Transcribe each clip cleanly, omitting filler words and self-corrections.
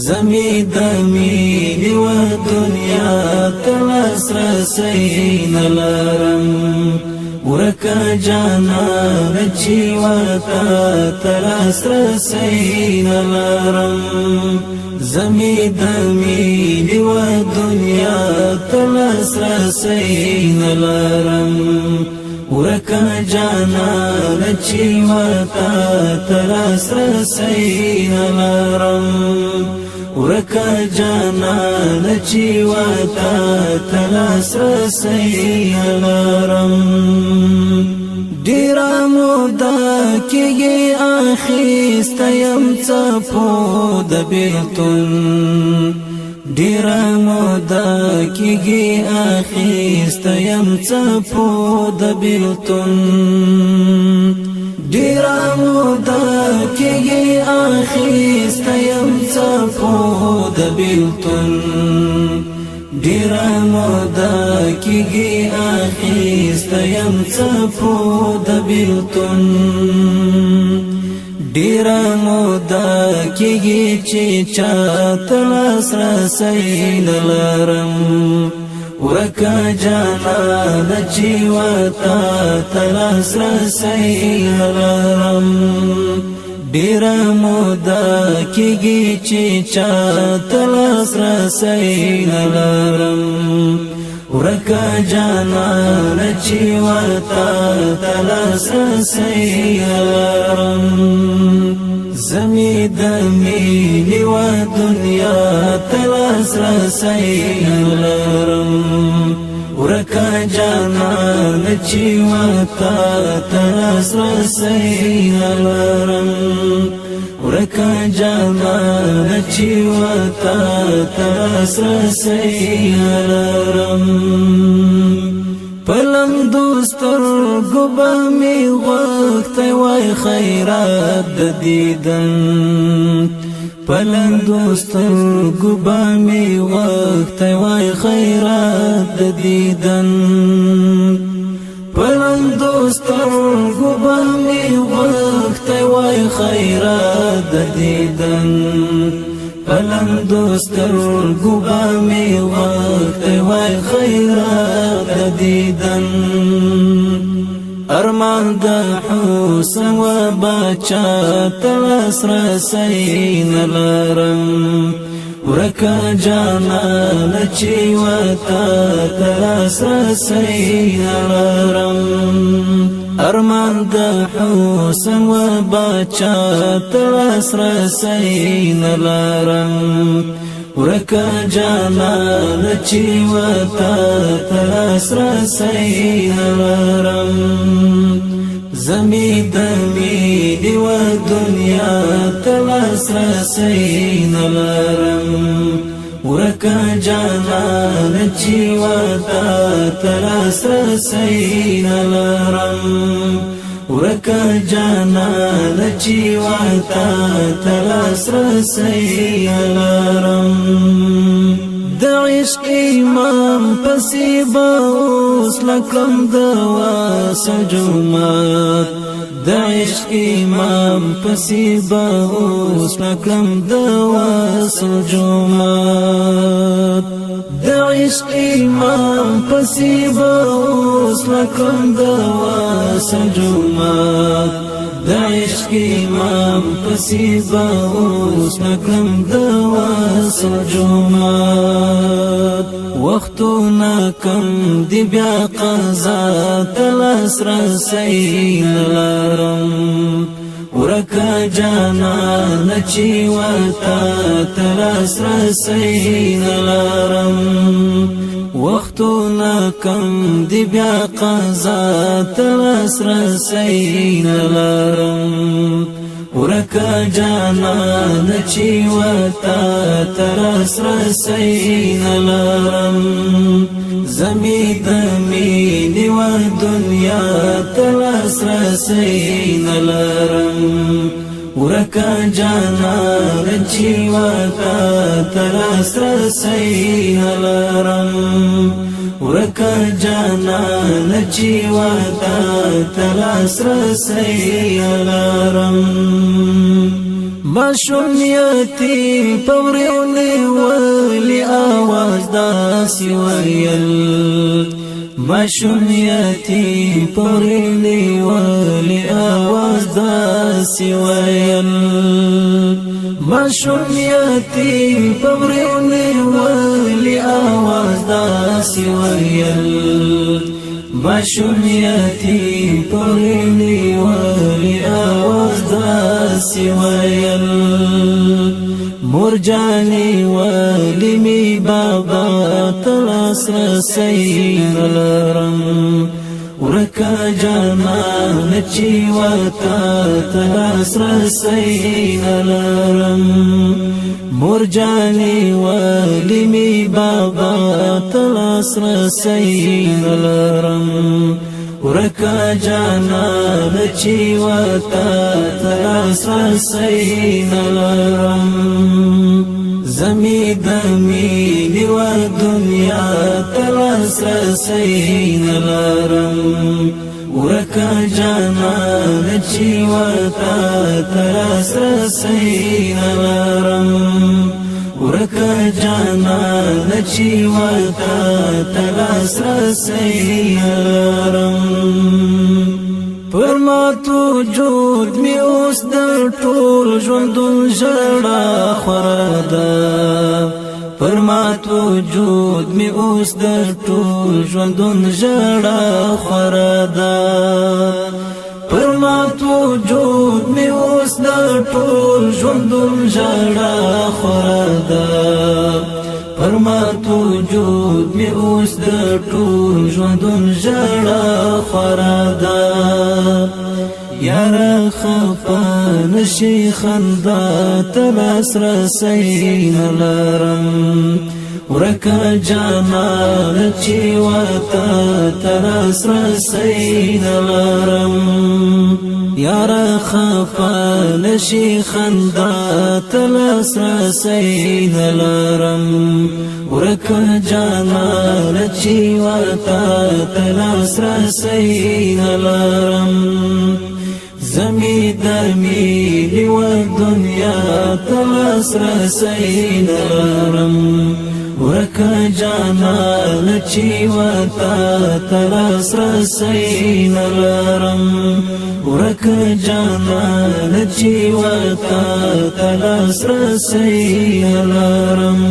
زمي دمي و دنیا تلاس رسین لرم ورکا جانا رچی ورتا تلاس رسین لرم زمي دمي و دنیا تلاس رسین لرم ورکا جانا رچی ورتا تلاس رسین لرم ورکا جانا رچی ورتا تلاس رسین لرم ډیره موده کېږي اخیسته یم څپو د بېلتون ډیره موده کېږي اخیسته یم څپو د بېلتون ډیره موده کېږي اخیسته یم څپو د بېلتون ډیره موده کېږي اخیسته یم څپو د بېلتون ډیره موده کېږي چې چاته لاس رسی نه لرم ورکا جانانه چې ورته ته لاس رسی نه لرم ډیره موده کېږي چې چاته لاس رسی نه لرم ورکا جانانه چې ورته ته لاس رسی نه لرم زمي دمي و دنیا تلاس رسی نه لرم ورکا جانانه چې ورته ته لاس رسی نه لرم ورکا جانانه چې ورته ته لاس رسی نه لرم پلم دوستر گوبا می وقتی وای خیرات د دیدن پلم دوستر گوبا می وقتی وای خیرات د دیدن پلم دوستر گوبا می وقتی وای خیرات د دیدن پلم دوستر گوبا می وقت وای خیرات دیدن ارمان د حسن و بچا تلاس رسین لرم ورکا جانانه چې ورته تلاس رسین لرم ارمان د حسن و بچا تلاس رسین لرم ورکا جانانه چې ورته تلاس رسین لرم زمي دمي و دنیا تلاس رسین لرم ورکا جانانه چې ورته تلاس رسین لرم ورکا جانانه چې ورته تلاس رسین لرم د عشق امام پسې به اوس لکم د واسجومات د عشق امام پسې به اوس لکم د واسجومات د عشق امام پسې به اوس لکم د واسجومات د عشق امام پسې به اوس لکم د واسجومات وختونه کم دی بیا قضا تلاس رسین لرم ورکا جانانه چې ورته تلاس رسین لرم وختونه کم دی بیا قضا تلاس رسین لرم ورکا جانانه چې ورته تلاس رسین لرم زمي دمي و دنیا تلاس رسین لرم ورکا جانانه چې ورته تلاس رسین لرم ورکا جانانه چې ورته تلاس رسین لرم ماشومیتی پوریولی ولی آواز داسی ویل ماشومیتی پوریولی ولی آواز داسی ویل ماشومیتی پوریولی ولی آواز داسی ویل ماشومیتی پوریولی ولی آواز داسی ویل مرجانی ولی می بابا تلاس رسین لرم ورکا جانان چی وتا تلاس رسین لرم مرجانی ولی می بابا تلاس رسین لرم ورکا جانان چی وتا تلاس رسین لرم زمی دمینی و دنیا تلاس رسین لرم ورکا جانان چی وتا تلاس رسین لرم ورکا جانان چی وتا تلاس رسین لرم پرماتو جود می اوس در ټول ژوندون ژړا خوره ده پرماتو جود می اوس در ټول ژوندون ژړا خوره ده پرماتو جود می اوس در ټول ژوندون ژړا خوره ده پرماتو جود می اوس در ټول ژوندون ژړا خوره ده یار خفا نشي خندا تلاس رسین لرم ورکا جانان چی وتا تلاس رسین لرم یار خفا نشي خندا تلاس رسین لرم ورکا جانان چی وتا تلاس رسین لرم زمی دمی و دنیا تلاس رسین لرم ورکا جانان چی وتا تلاس رسین لرم ورکا جانان چی وتا تلاس رسین لرم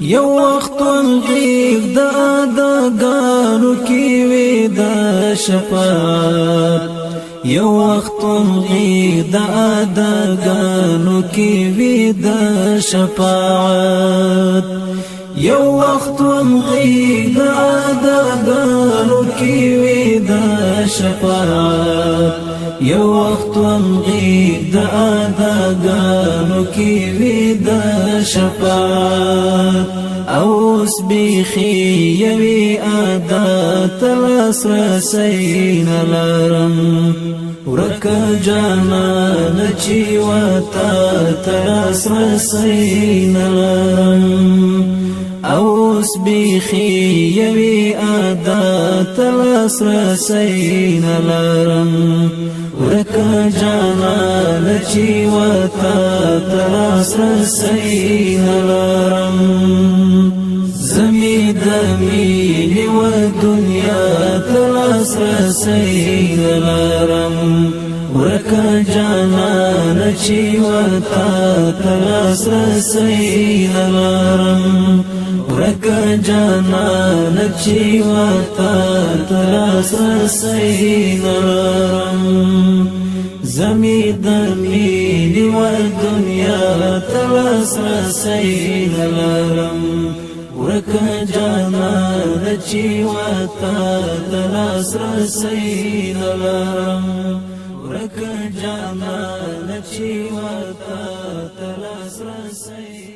یو وخت غیب دا گانو کی وی دا شفاعت یو وخت غیب دا گانو کی وی دا شفاعت یو وخت غیب دا گانو کی وی دا شفاعت یو وخت غیب دا گانو کی وی دا شفاعت اوس بیخی یوی آدا تلاس رسین لرم ورکا جانان چی وتا تلاس رسین لرم اوس بیخی یوی آدا تلاس رسین لرم ورکا جانان چی وتا تلاس رسین لرم زمی دمی و دنیا تلاس رسین لرم ورکا جانان چی وتا تلاس رسین لرم ورکا جانان چی وتا تلاس رسین لرم زمی دمی و دنیا تلاس رسین لرم ورکا جانان چی وتا تلاس رسین لرم ورکا جانان چی وتا تلاس رسین